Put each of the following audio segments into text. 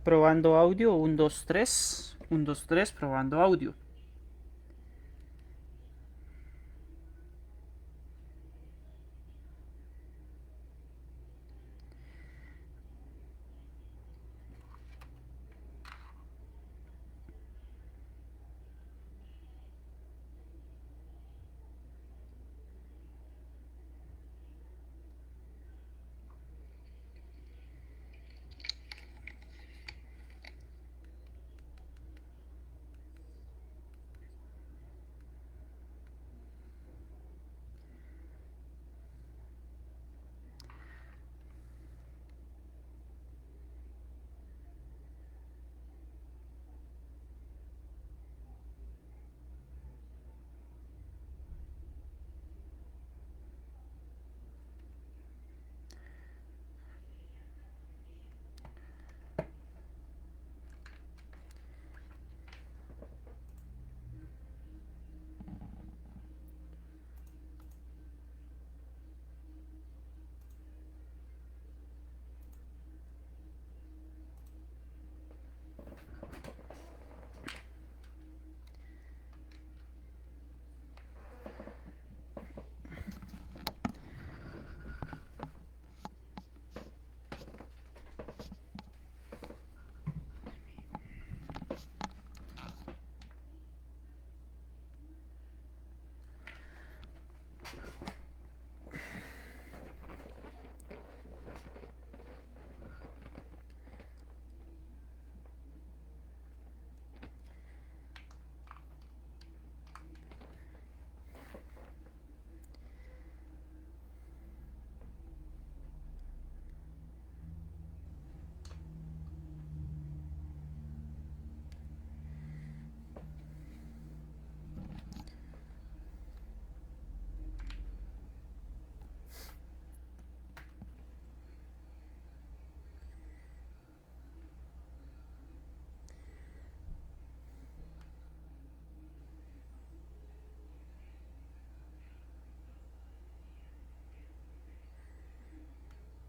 Probando audio, 1, 2, 3. 1, 2, 3, probando audio.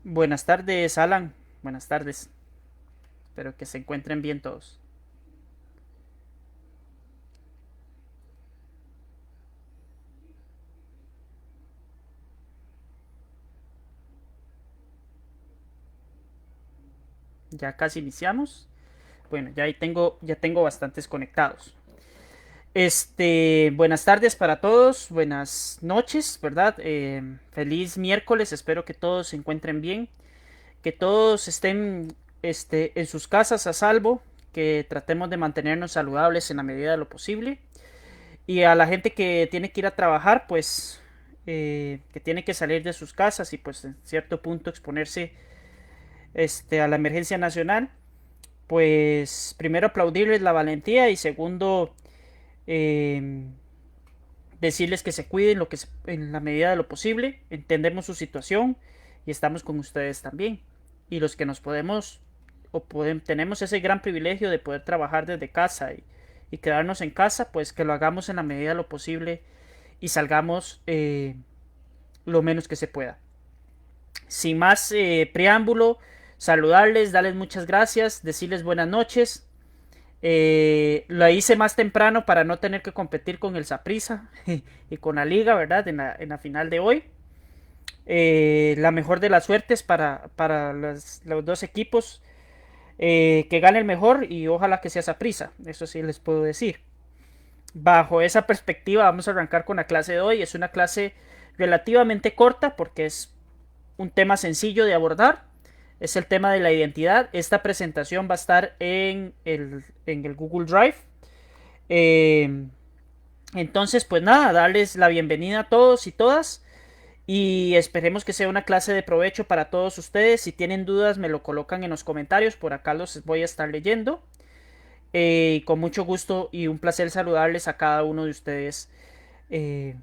Buenas tardes, Alan. Buenas tardes. Espero que se encuentren bien todos. Ya casi iniciamos. Bueno, ya tengo bastantes conectados. Buenas tardes para todos, buenas noches, ¿verdad? Feliz miércoles, espero que todos se encuentren bien, que todos estén en sus casas a salvo, que tratemos de mantenernos saludables en la medida de lo posible. Y a la gente que tiene que ir a trabajar, pues que tiene que salir de sus casas y pues en cierto punto exponerse a la emergencia nacional, pues primero aplaudirles la valentía y segundo eh, decirles que se cuiden en la medida de lo posible. Entendemos su situación y estamos con ustedes también. Y los que nos tenemos ese gran privilegio de poder trabajar desde casa y quedarnos en casa, pues que lo hagamos en la medida de lo posible y salgamos lo menos que se pueda. Sin más preámbulo, saludarles, darles muchas gracias, decirles buenas noches. Lo hice más temprano para no tener que competir con el Saprissa y con la liga, ¿verdad? En la final de hoy. La mejor de las suertes para los dos equipos. Que gane el mejor y ojalá que sea Saprissa. Eso sí les puedo decir. Bajo esa perspectiva vamos a arrancar con la clase de hoy. Es una clase relativamente corta porque es un tema sencillo de abordar. Es el tema de la identidad. Esta presentación va a estar en el Google Drive. Eh, entonces, pues nada, darles la bienvenida a todos y todas. Y esperemos que sea una clase de provecho para todos ustedes. Si tienen dudas, me lo colocan en los comentarios. Por acá los voy a estar leyendo. Con mucho gusto y un placer saludarles a cada uno de ustedes eh,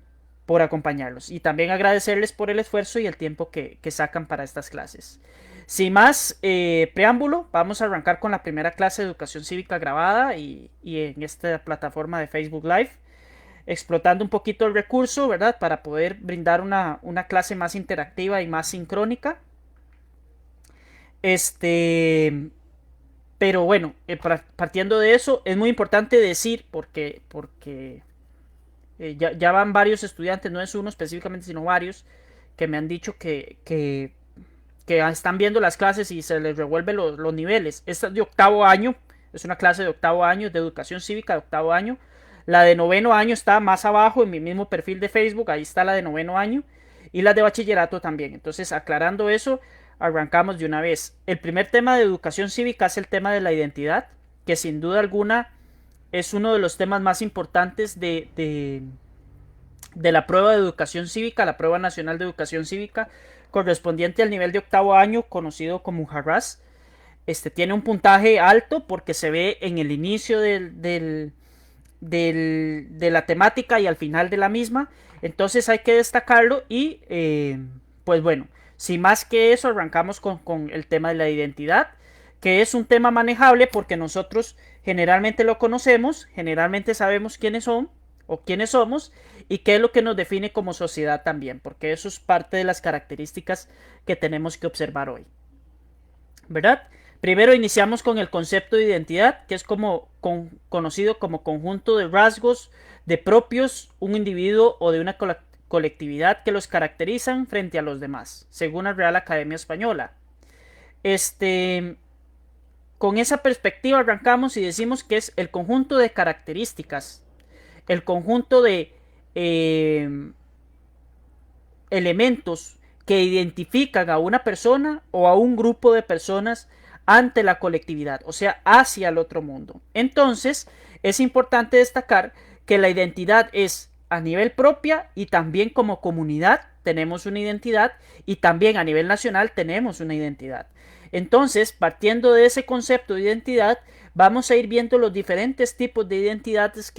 por acompañarlos. Y también agradecerles por el esfuerzo y el tiempo que sacan para estas clases. Sin más preámbulo, vamos a arrancar con la primera clase de educación cívica grabada y en esta plataforma de Facebook Live, explotando un poquito el recurso, ¿verdad? Para poder brindar una clase más interactiva y más sincrónica. Este, Pero bueno, partiendo de eso, es muy importante decir, porque ya van varios estudiantes, no es uno específicamente, sino varios, que me han dicho que están viendo las clases y se les revuelven los niveles. Esta es de octavo año, es una clase de octavo año, de educación cívica de octavo año. La de noveno año está más abajo en mi mismo perfil de Facebook, ahí está la de noveno año. Y la de bachillerato también. Entonces, aclarando eso, arrancamos de una vez. El primer tema de educación cívica es el tema de la identidad, que sin duda alguna es uno de los temas más importantes de la prueba de educación cívica, la prueba nacional de educación cívica, correspondiente al nivel de octavo año, conocido como un Harras. Tiene un puntaje alto porque se ve en el inicio de la temática y al final de la misma. Entonces hay que destacarlo y pues bueno, sin más que eso arrancamos con el tema de la identidad, que es un tema manejable porque nosotros generalmente lo conocemos, generalmente sabemos quiénes son o quiénes somos y qué es lo que nos define como sociedad también, porque eso es parte de las características que tenemos que observar hoy, ¿verdad? Primero iniciamos con el concepto de identidad, que es conocido como conjunto de rasgos de propios un individuo o de una colectividad que los caracterizan frente a los demás, según la Real Academia Española. Con esa perspectiva arrancamos y decimos que es el conjunto de características, el conjunto de elementos que identifican a una persona o a un grupo de personas ante la colectividad, o sea, hacia el otro mundo. Entonces, es importante destacar que la identidad es a nivel propia y también como comunidad tenemos una identidad y también a nivel nacional tenemos una identidad. Entonces, partiendo de ese concepto de identidad, vamos a ir viendo los diferentes tipos de identidades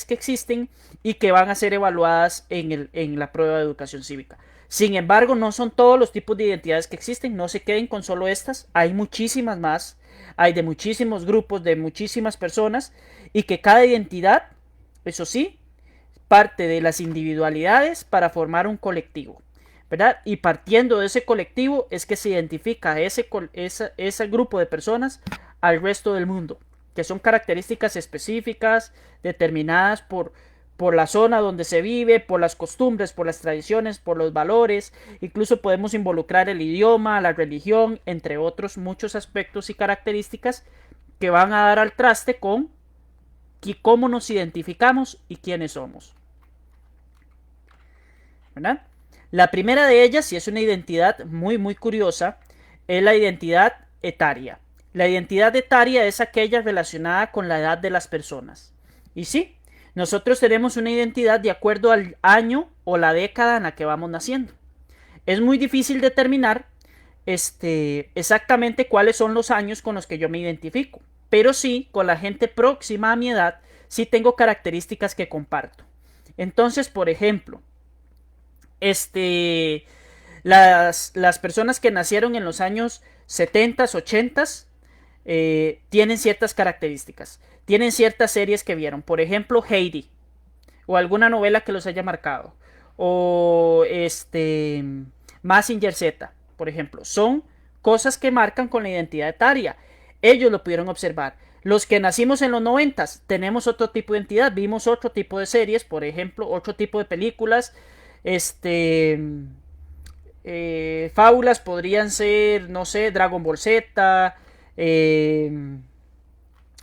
que existen y que van a ser evaluadas en la prueba de educación cívica. Sin embargo, no son todos los tipos de identidades que existen, no se queden con solo estas, hay muchísimas más, hay de muchísimos grupos, de muchísimas personas, y que cada identidad, eso sí, parte de las individualidades para formar un colectivo, ¿verdad? Y partiendo de ese colectivo es que se identifica ese grupo de personas al resto del mundo, que son características específicas determinadas por la zona donde se vive, por las costumbres, por las tradiciones, por los valores. Incluso podemos involucrar el idioma, la religión, entre otros muchos aspectos y características que van a dar al traste con cómo nos identificamos y quiénes somos, ¿verdad? La primera de ellas, y es una identidad muy muy curiosa, es la identidad etaria. La identidad etaria es aquella relacionada con la edad de las personas. Y sí, nosotros tenemos una identidad de acuerdo al año o la década en la que vamos naciendo. Es muy difícil determinar exactamente cuáles son los años con los que yo me identifico. Pero sí, con la gente próxima a mi edad, sí tengo características que comparto. Entonces, por ejemplo, las personas que nacieron en los años 70, 80 tienen ciertas características, tienen ciertas series que vieron, por ejemplo Heidi, o alguna novela que los haya marcado, o Mazinger Z, por ejemplo, son cosas que marcan con la identidad etaria. Ellos lo pudieron observar. Los que nacimos en los 90 tenemos otro tipo de identidad, vimos otro tipo de series, por ejemplo, otro tipo de películas. Fábulas podrían ser, no sé, Dragon Ball Z,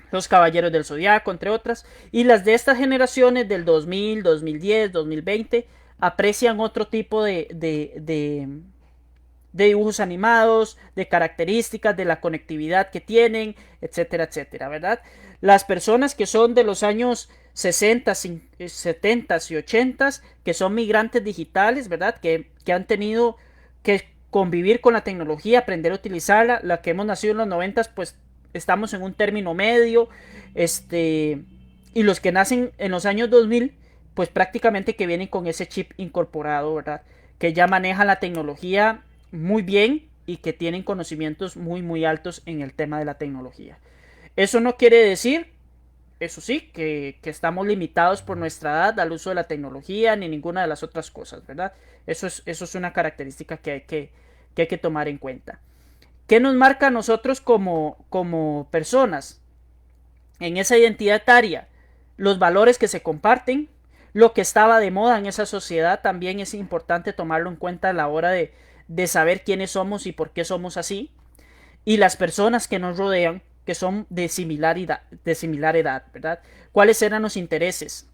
Los Caballeros del Zodiaco, entre otras. Y las de estas generaciones del 2000, 2010, 2020 aprecian otro tipo de dibujos animados, de características, de la conectividad que tienen, etcétera, etcétera, ¿verdad? Las personas que son de los años 60, 70 y 80, que son migrantes digitales, ¿verdad? Que han tenido que convivir con la tecnología, aprender a utilizarla. La que hemos nacido en los 90, pues estamos en un término medio. Y los que nacen en los años 2000, pues prácticamente que vienen con ese chip incorporado, ¿verdad? Que ya manejan la tecnología muy bien y que tienen conocimientos muy muy altos en el tema de la tecnología. Eso no quiere decir, eso sí, que estamos limitados por nuestra edad al uso de la tecnología ni ninguna de las otras cosas, ¿verdad? Eso es una característica que hay que tomar en cuenta. ¿Qué nos marca a nosotros como personas? En esa identidad etaria, los valores que se comparten, lo que estaba de moda en esa sociedad, también es importante tomarlo en cuenta a la hora de saber quiénes somos y por qué somos así, y las personas que nos rodean, que son de similar edad, ¿verdad? ¿Cuáles eran los intereses?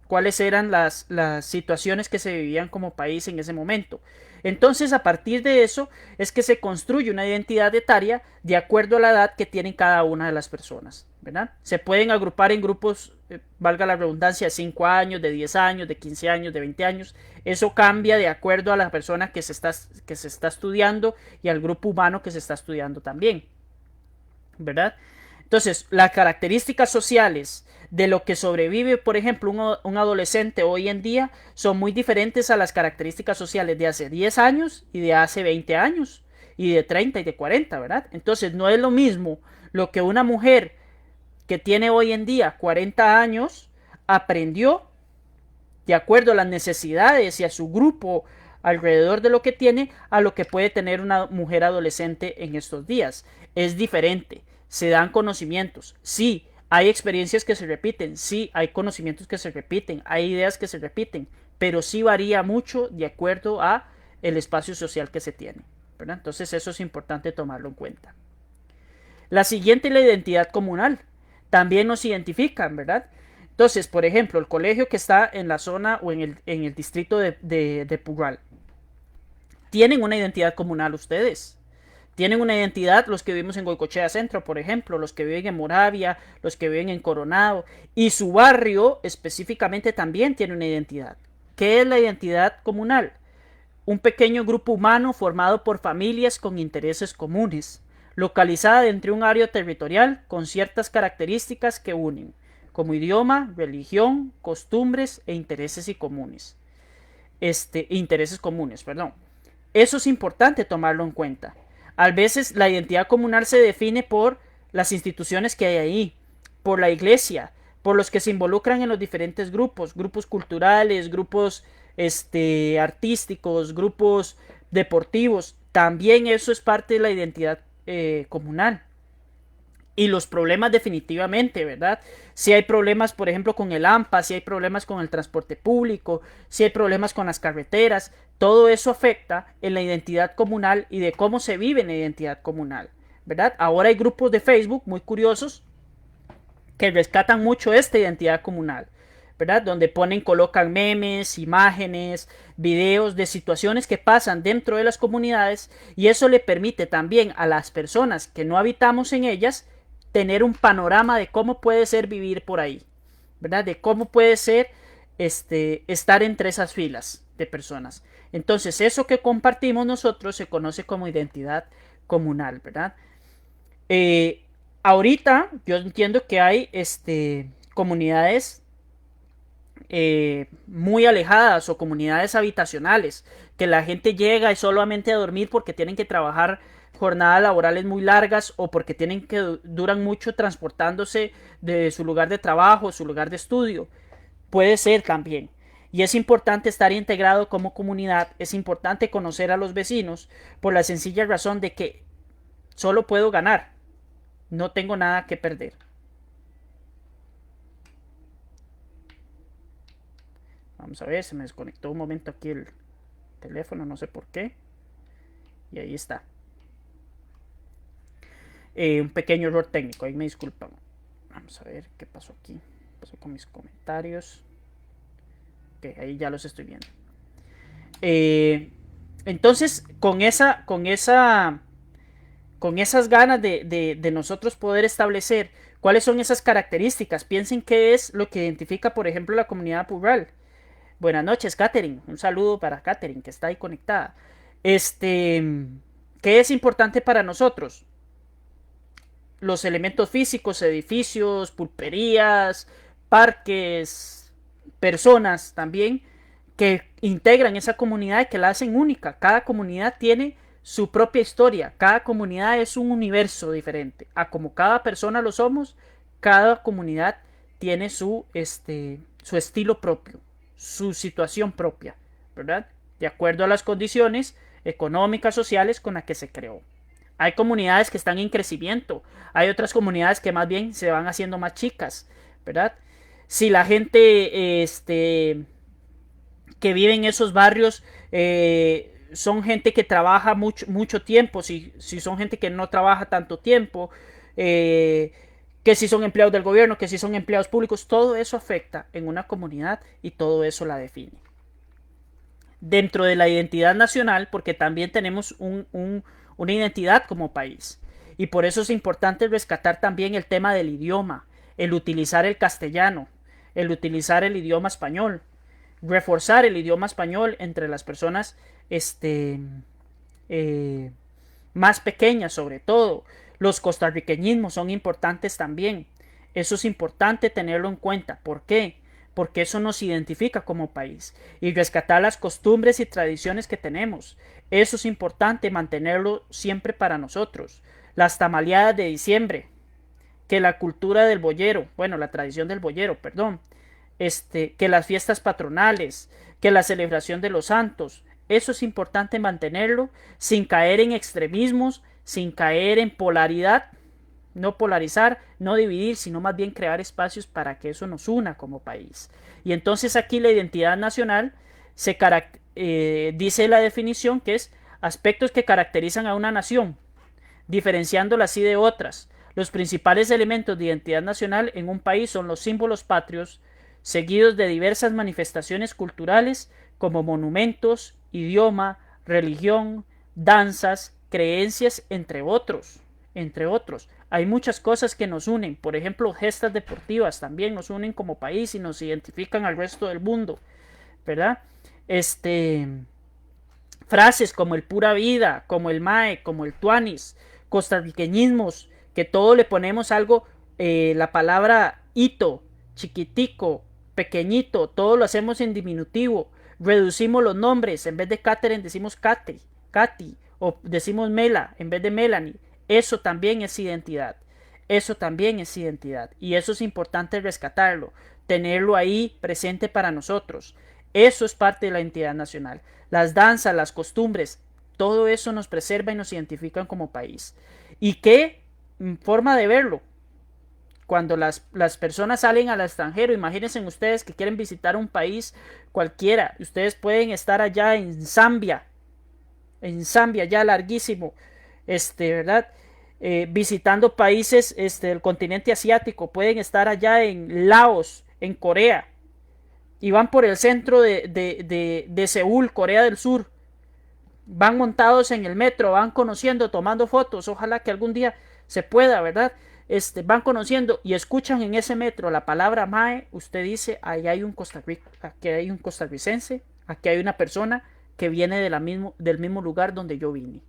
¿Cuáles eran las situaciones que se vivían como país en ese momento? Entonces, a partir de eso es que se construye una identidad etaria de acuerdo a la edad que tienen cada una de las personas, ¿verdad? Se pueden agrupar en grupos, valga la redundancia, de 5 años, de 10 años, de 15 años, de 20 años. Eso cambia de acuerdo a la persona que se está estudiando y al grupo humano que se está estudiando también, ¿verdad? Entonces, las características sociales de lo que sobrevive, por ejemplo, un adolescente hoy en día son muy diferentes a las características sociales de hace 10 años y de hace 20 años y de 30 y de 40, ¿verdad? Entonces, no es lo mismo lo que una mujer que tiene hoy en día 40 años aprendió de acuerdo a las necesidades y a su grupo alrededor de lo que tiene a lo que puede tener una mujer adolescente en estos días. Es diferente, se dan conocimientos, sí, hay experiencias que se repiten, sí, hay conocimientos que se repiten, hay ideas que se repiten, pero sí varía mucho de acuerdo a el espacio social que se tiene, ¿verdad? Entonces eso es importante tomarlo en cuenta. La siguiente es la identidad comunal. También nos identifican, ¿verdad? Entonces, por ejemplo, el colegio que está en la zona o en el distrito de Pugal, tienen una identidad comunal ustedes. Tienen una identidad los que vivimos en Goicochea Centro, por ejemplo, los que viven en Moravia, los que viven en Coronado. Y su barrio específicamente también tiene una identidad. ¿Qué es la identidad comunal? Un pequeño grupo humano formado por familias con intereses comunes, localizada dentro de un área territorial con ciertas características que unen, como idioma, religión, costumbres e intereses y comunes. Intereses comunes, perdón. Eso es importante tomarlo en cuenta. A veces la identidad comunal se define por las instituciones que hay ahí, por la iglesia, por los que se involucran en los diferentes grupos, grupos culturales, grupos artísticos, grupos deportivos. También eso es parte de la identidad comunal. Y los problemas definitivamente, ¿verdad? Si hay problemas, por ejemplo, con el AMPA, si hay problemas con el transporte público, si hay problemas con las carreteras, todo eso afecta en la identidad comunal y de cómo se vive en la identidad comunal, ¿verdad? Ahora hay grupos de Facebook muy curiosos que rescatan mucho esta identidad comunal, ¿verdad? Donde colocan memes, imágenes, videos de situaciones que pasan dentro de las comunidades y eso le permite también a las personas que no habitamos en ellas tener un panorama de cómo puede ser vivir por ahí, ¿verdad? De cómo puede ser estar entre esas filas de personas. Entonces, eso que compartimos nosotros se conoce como identidad comunal, ¿verdad? Ahorita yo entiendo que hay comunidades muy alejadas o comunidades habitacionales, que la gente llega y solamente a dormir porque tienen que trabajar jornadas laborales muy largas o porque duran mucho transportándose de su lugar de trabajo, su lugar de estudio. Puede ser también. Y es importante estar integrado como comunidad, es importante conocer a los vecinos por la sencilla razón de que solo puedo ganar, no tengo nada que perder. Vamos a ver, se me desconectó un momento aquí el teléfono, no sé por qué. Y ahí está. Un pequeño error técnico, ahí me disculpan. Vamos a ver qué pasó aquí. ¿Qué pasó con mis comentarios? Ok, ahí ya los estoy viendo. Entonces, con esas ganas de nosotros poder establecer cuáles son esas características, piensen qué es lo que identifica, por ejemplo, la comunidad rural. Buenas noches, Katherine. Un saludo para Katherine, que está ahí conectada. ¿Qué es importante para nosotros? Los elementos físicos, edificios, pulperías, parques, personas también que integran esa comunidad y que la hacen única. Cada comunidad tiene su propia historia. Cada comunidad es un universo diferente. A como cada persona lo somos, cada comunidad tiene su estilo propio, su situación propia, ¿verdad? De acuerdo a las condiciones económicas, sociales con las que se creó. Hay comunidades que están en crecimiento, hay otras comunidades que más bien se van haciendo más chicas, ¿verdad? Si la gente que vive en esos barrios son gente que trabaja mucho tiempo, si son gente que no trabaja tanto tiempo, eh, que si son empleados del gobierno, que si son empleados públicos, todo eso afecta en una comunidad y todo eso la define. Dentro de la identidad nacional, porque también tenemos una identidad como país. Y por eso es importante rescatar también el tema del idioma, el utilizar el castellano, el utilizar el idioma español, reforzar el idioma español entre las personas eh, más pequeñas sobre todo. Los costarriqueñismos son importantes también. Eso es importante tenerlo en cuenta. ¿Por qué? Porque eso nos identifica como país. Y rescatar las costumbres y tradiciones que tenemos. Eso es importante mantenerlo siempre para nosotros. Las tamaleadas de diciembre, que la cultura del boyero, bueno, la tradición del boyero, perdón, que las fiestas patronales, que la celebración de los santos, eso es importante mantenerlo sin caer en extremismos, sin caer en polaridad, no polarizar, no dividir, sino más bien crear espacios para que eso nos una como país. Y entonces aquí la identidad nacional dice la definición que es aspectos que caracterizan a una nación, diferenciándola así de otras. Los principales elementos de identidad nacional en un país son los símbolos patrios, seguidos de diversas manifestaciones culturales como monumentos, idioma, religión, danzas, creencias, entre otros. Entre otros. Hay muchas cosas que nos unen. Por ejemplo, gestas deportivas también nos unen como país y nos identifican al resto del mundo. ¿Verdad? Frases como el pura vida, como el mae, como el tuanis, costarriqueñismos, que todo le ponemos algo, la palabra hito, chiquitico, pequeñito, todo lo hacemos en diminutivo, reducimos los nombres, en vez de Catherine decimos Kate, Katy, o decimos Mela en vez de Melanie, eso también es identidad, eso también es identidad, y eso es importante rescatarlo, tenerlo ahí presente para nosotros, eso es parte de la identidad nacional, las danzas, las costumbres, todo eso nos preserva y nos identifican como país, y qué forma de verlo, cuando las personas salen al extranjero, imagínense ustedes que quieren visitar un país cualquiera, ustedes pueden estar allá en Zambia ya larguísimo, ¿verdad? Visitando países del continente asiático, pueden estar allá en Laos, en Corea, y van por el centro de Seúl, Corea del Sur, van montados en el metro, van conociendo, tomando fotos, ojalá que algún día se pueda, ¿verdad? Van conociendo y escuchan en ese metro la palabra mae, usted dice, ahí hay un aquí hay un costarricense, aquí hay una persona que viene del mismo lugar donde yo vine.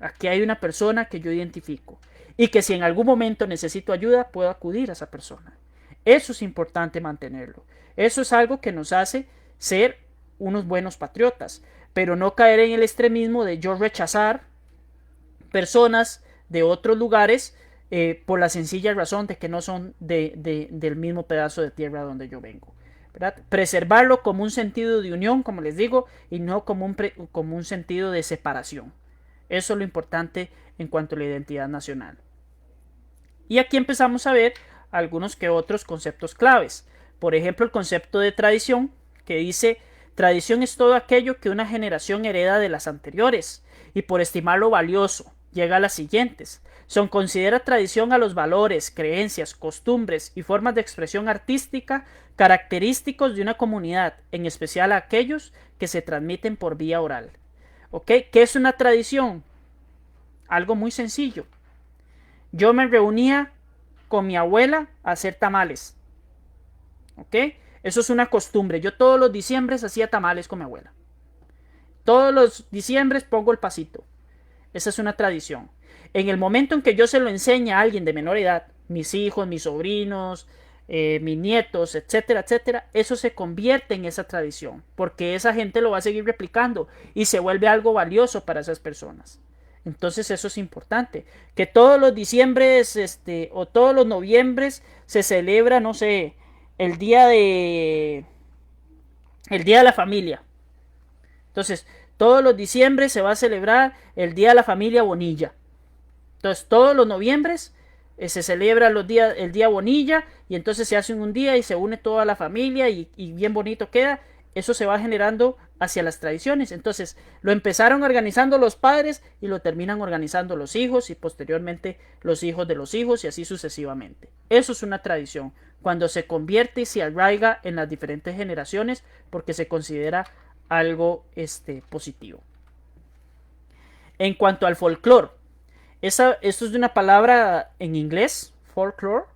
Aquí hay una persona que yo identifico y que si en algún momento necesito ayuda, puedo acudir a esa persona. Eso es importante mantenerlo. Eso es algo que nos hace ser unos buenos patriotas, pero no caer en el extremismo de yo rechazar personas de otros lugares por la sencilla razón de que no son del mismo pedazo de tierra donde yo vengo. ¿Verdad? Preservarlo como un sentido de unión, como les digo, y no como un sentido de separación. Eso es lo importante en cuanto a la identidad nacional. Y aquí empezamos a ver algunos que otros conceptos claves. Por ejemplo, el concepto de tradición, que dice, tradición es todo aquello que una generación hereda de las anteriores, y por estimarlo valioso, llega a las siguientes. Se considera tradición a los valores, creencias, costumbres y formas de expresión artística característicos de una comunidad, en especial a aquellos que se transmiten por vía oral. ¿Ok? ¿Qué es una tradición? Algo muy sencillo. Yo me reunía con mi abuela a hacer tamales. ¿Ok? Eso es una costumbre. Yo todos los diciembres hacía tamales con mi abuela. Todos los diciembres pongo el pasito. Esa es una tradición. En el momento en que yo se lo enseñe a alguien de menor edad, mis hijos, mis sobrinos, mis nietos, etcétera, etcétera, eso se convierte en esa tradición, porque esa gente lo va a seguir replicando y se vuelve algo valioso para esas personas. Entonces eso es importante, que todos los diciembres o todos los noviembres se celebra, no sé, el día de la familia. Entonces, todos los diciembres se va a celebrar el día de la familia Bonilla. Entonces todos los noviembres se celebra el día Bonilla y entonces se hace un día y se une toda la familia y bien bonito queda. Eso se va generando hacia las tradiciones. Entonces lo empezaron organizando los padres y lo terminan organizando los hijos y posteriormente los hijos de los hijos y así sucesivamente. Eso es una tradición cuando se convierte y se arraiga en las diferentes generaciones porque se considera algo positivo. En cuanto al folclore, esto es de una palabra en inglés, folklore.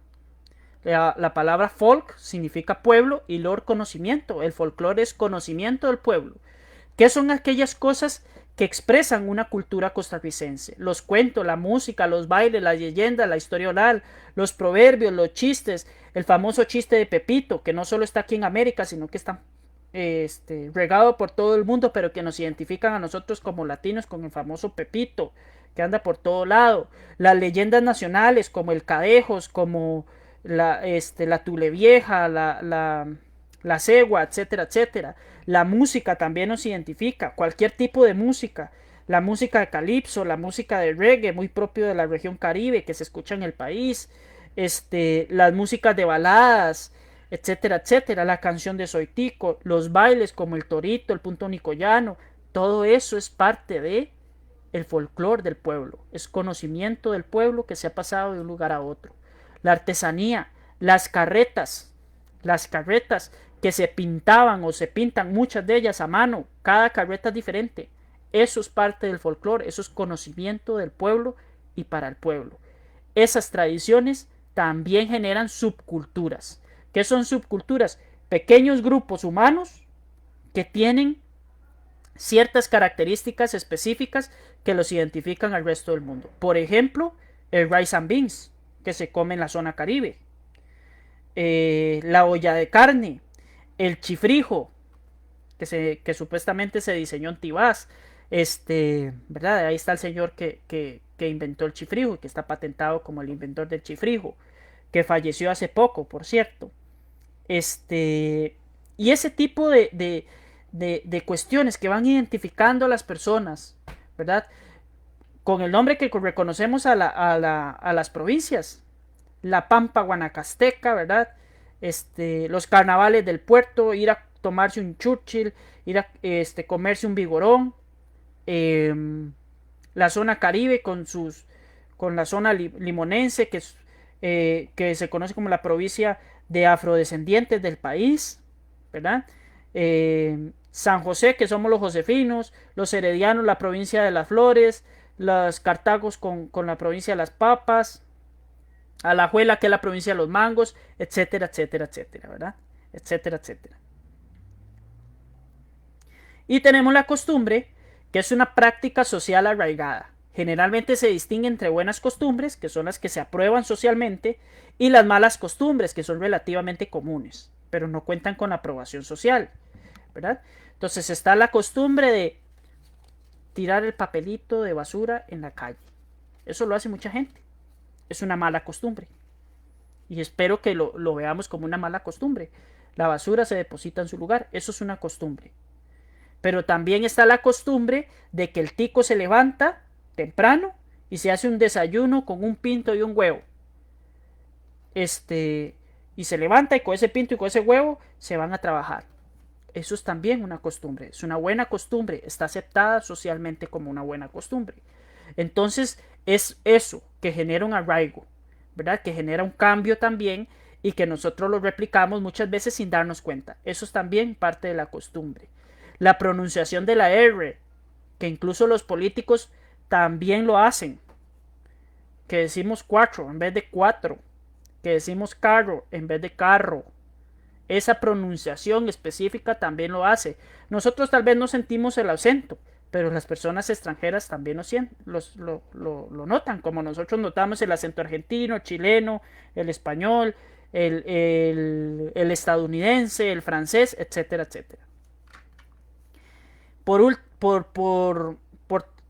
La palabra folk significa pueblo y lore conocimiento. El folclore es conocimiento del pueblo. ¿Qué son aquellas cosas que expresan una cultura costarricense? Los cuentos, la música, los bailes, las leyendas, la historia oral, los proverbios, los chistes, el famoso chiste de Pepito, que no solo está aquí en América, sino que está regado por todo el mundo, pero que nos identifican a nosotros como latinos con el famoso Pepito, que anda por todo lado. Las leyendas nacionales como el Cadejos, como la Tule Vieja, la Cegua, etcétera, etcétera. La música también nos identifica, cualquier tipo de música. La música de calipso, la música de reggae, muy propio de la región Caribe, que se escucha en el país. Las músicas de baladas, etcétera, etcétera. La canción de Soitico, los bailes como el torito, el punto nicoyano. Todo eso es parte de el folclore del pueblo. Es conocimiento del pueblo que se ha pasado de un lugar a otro. La artesanía, las carretas que se pintaban o se pintan muchas de ellas a mano, cada carreta es diferente. Eso es parte del folclore, eso es conocimiento del pueblo y para el pueblo. Esas tradiciones también generan subculturas. ¿Qué son subculturas? Pequeños grupos humanos que tienen ciertas características específicas que los identifican al resto del mundo. Por ejemplo, el rice and beans, que se come en la zona Caribe. La olla de carne, el chifrijo, que supuestamente se diseñó en Tibás. ¿Verdad? Ahí está el señor que inventó el chifrijo y que está patentado como el inventor del chifrijo, que falleció hace poco, por cierto. Y ese tipo de cuestiones que van identificando a las personas, ¿verdad? Con el nombre que reconocemos a las provincias. La Pampa Guanacasteca, ¿verdad? Los carnavales del puerto, ir a tomarse un Churchill, ir a comerse un vigorón. La zona Caribe con la zona limonense, que se conoce como la provincia de afrodescendientes del país, ¿verdad? San José, que somos los josefinos, los heredianos, la provincia de las flores, los cartagos con la provincia de las papas, Alajuela, que es la provincia de los mangos, etcétera, etcétera, etcétera, ¿verdad? Etcétera, etcétera. Y tenemos la costumbre, que es una práctica social arraigada. Generalmente se distingue entre buenas costumbres, que son las que se aprueban socialmente, y las malas costumbres, que son relativamente comunes, pero no cuentan con aprobación social, ¿verdad? Entonces está la costumbre de tirar el papelito de basura en la calle. Eso lo hace mucha gente. Es una mala costumbre. Y espero que lo veamos como una mala costumbre. La basura se deposita en su lugar. Eso es una costumbre. Pero también está la costumbre de que el tico se levanta temprano y se hace un desayuno con un pinto y un huevo. Y se levanta y con ese pinto y con ese huevo se van a trabajar. Eso es también una costumbre. Es una buena costumbre. Está aceptada socialmente como una buena costumbre. Entonces es eso que genera un arraigo, ¿verdad? Que genera un cambio también y que nosotros lo replicamos muchas veces sin darnos cuenta. Eso es también parte de la costumbre. La pronunciación de la R, que incluso los políticos también lo hacen. Que decimos 4 en vez de 4. Que decimos carro en vez de carro. Esa pronunciación específica también lo hace. Nosotros tal vez no sentimos el acento, pero las personas extranjeras también lo notan, como nosotros notamos el acento argentino, chileno, el español, el estadounidense, el francés, etcétera, etcétera.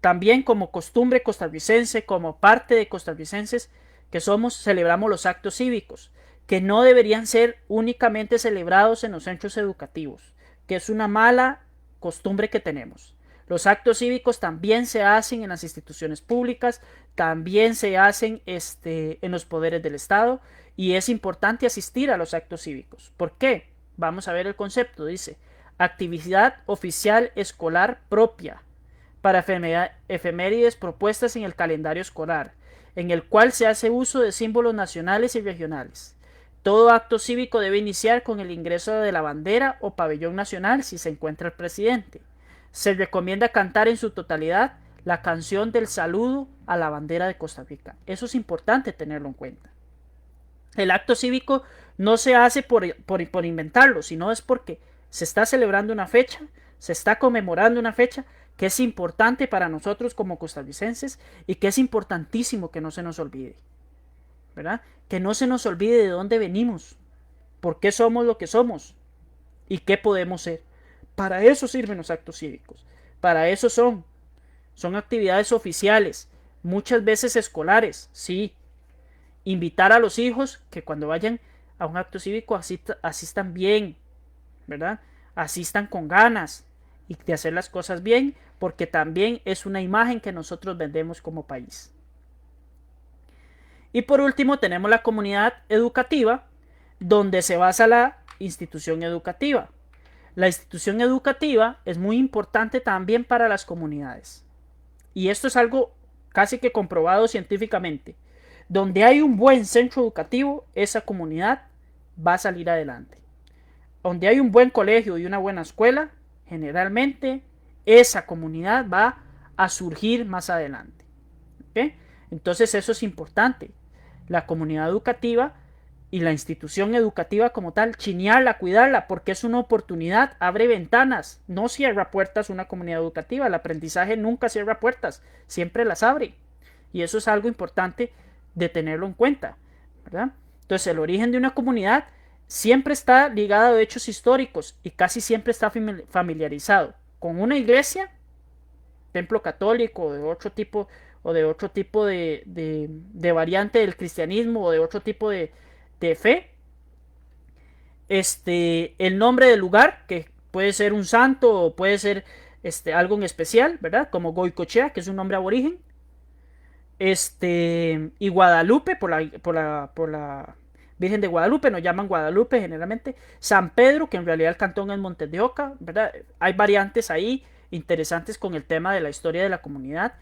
También como costumbre costarricense, como parte de costarricenses que somos, celebramos los actos cívicos, que no deberían ser únicamente celebrados en los centros educativos, que es una mala costumbre que tenemos. Los actos cívicos también se hacen en las instituciones públicas, también se hacen en los poderes del Estado y es importante asistir a los actos cívicos. ¿Por qué? Vamos a ver el concepto. Dice, actividad oficial escolar propia para efemérides propuestas en el calendario escolar, en el cual se hace uso de símbolos nacionales y regionales. Todo acto cívico debe iniciar con el ingreso de la bandera o pabellón nacional si se encuentra el presidente. Se recomienda cantar en su totalidad la canción del saludo a la bandera de Costa Rica. Eso es importante tenerlo en cuenta. El acto cívico no se hace por inventarlo, sino es porque se está celebrando una fecha, se está conmemorando una fecha que es importante para nosotros como costarricenses y que es importantísimo que no se nos olvide, ¿verdad? Que no se nos olvide de dónde venimos, por qué somos lo que somos y qué podemos ser. Para eso sirven los actos cívicos, para eso son actividades oficiales, muchas veces escolares, sí. Invitar a los hijos que cuando vayan a un acto cívico asistan bien, ¿verdad? Asistan con ganas y de hacer las cosas bien, porque también es una imagen que nosotros vendemos como país. Y por último tenemos la comunidad educativa, donde se basa la institución educativa. La institución educativa es muy importante también para las comunidades. Y esto es algo casi que comprobado científicamente. Donde hay un buen centro educativo, esa comunidad va a salir adelante. Donde hay un buen colegio y una buena escuela, generalmente esa comunidad va a surgir más adelante. ¿Okay? Entonces eso es importante. La comunidad educativa y la institución educativa como tal, chinearla, cuidarla, porque es una oportunidad, abre ventanas, no cierra puertas una comunidad educativa. El aprendizaje nunca cierra puertas, siempre las abre. Y eso es algo importante de tenerlo en cuenta, ¿verdad? Entonces el origen de una comunidad siempre está ligado a hechos históricos y casi siempre está familiarizado con una iglesia, templo católico o de otro tipo de variante del cristianismo o de otro tipo de fe. El nombre del lugar, que puede ser un santo o puede ser algo en especial, ¿verdad? Como Goicochea, que es un nombre aborigen. Y Guadalupe, por la Virgen de Guadalupe, nos llaman Guadalupe generalmente. San Pedro, que en realidad el cantón es Montes de Oca, ¿verdad? Hay variantes ahí interesantes con el tema de la historia de la comunidad.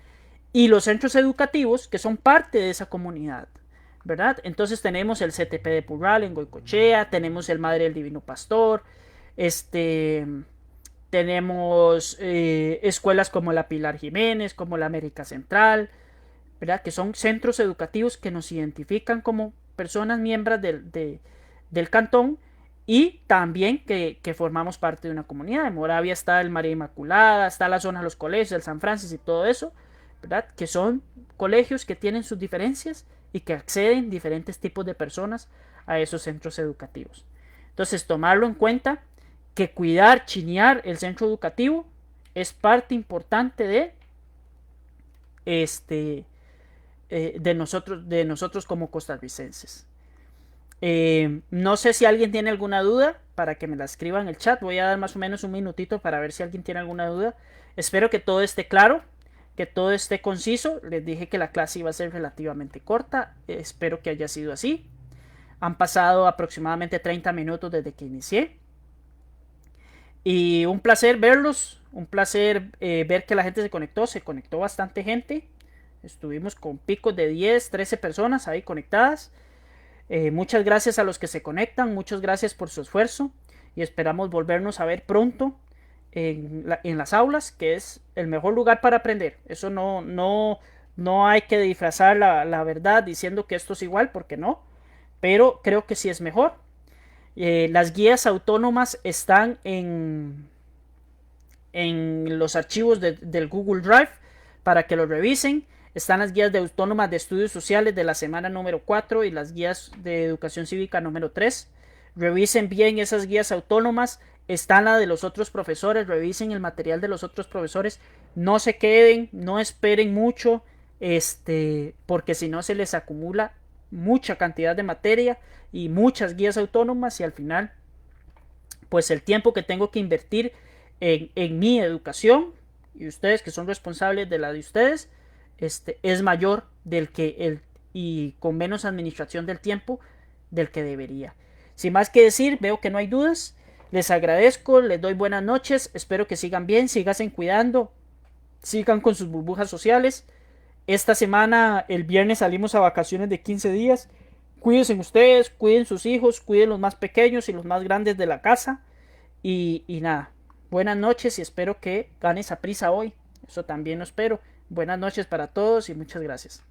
Y los centros educativos, que son parte de esa comunidad, ¿verdad? Entonces tenemos el CTP de Purral en Goicochea, tenemos el Madre del Divino Pastor, tenemos escuelas como la Pilar Jiménez, como la América Central, ¿verdad? Que son centros educativos que nos identifican como personas miembros del cantón y también que formamos parte de una comunidad. En Moravia está el María Inmaculada, está la zona de los colegios, el San Francisco y todo eso, ¿verdad? Que son colegios que tienen sus diferencias y que acceden diferentes tipos de personas a esos centros educativos. Entonces, tomarlo en cuenta que cuidar, chinear el centro educativo es parte importante de nosotros como costarricenses. No sé si alguien tiene alguna duda para que me la escriba en el chat. Voy a dar más o menos un minutito para ver si alguien tiene alguna duda. Espero que todo esté claro, que todo esté conciso. Les dije que la clase iba a ser relativamente corta. Espero que haya sido así. Han pasado aproximadamente 30 minutos desde que inicié. Y un placer verlos. Un placer ver que la gente se conectó. Se conectó bastante gente. Estuvimos con picos de 10, 13 personas ahí conectadas. Muchas gracias a los que se conectan. Muchas gracias por su esfuerzo. Y esperamos volvernos a ver pronto en las aulas, que es el mejor lugar para aprender. Eso no hay que disfrazar la verdad diciendo que esto es igual, porque no. Pero creo que sí es mejor. Las guías autónomas están en los archivos del Google Drive para que lo revisen. Están las guías de autónomas de estudios sociales de la semana número 4 y las guías de educación cívica número 3. Revisen bien esas guías autónomas. Están la de los otros profesores. Revisen el material de los otros profesores. No se queden, no esperen mucho, porque si no se les acumula mucha cantidad de materia y muchas guías autónomas y al final pues el tiempo que tengo que invertir en mi educación y ustedes que son responsables de la de ustedes es mayor y con menos administración del tiempo del que debería. Sin más que decir, veo que no hay dudas. Les agradezco, les doy buenas noches, espero que sigan bien, síganse cuidando, sigan con sus burbujas sociales. Esta semana, el viernes, salimos a vacaciones de 15 días. Cuídense ustedes, cuiden sus hijos, cuiden los más pequeños y los más grandes de la casa. Y nada, buenas noches y espero que gane Saprissa hoy. Eso también lo espero. Buenas noches para todos y muchas gracias.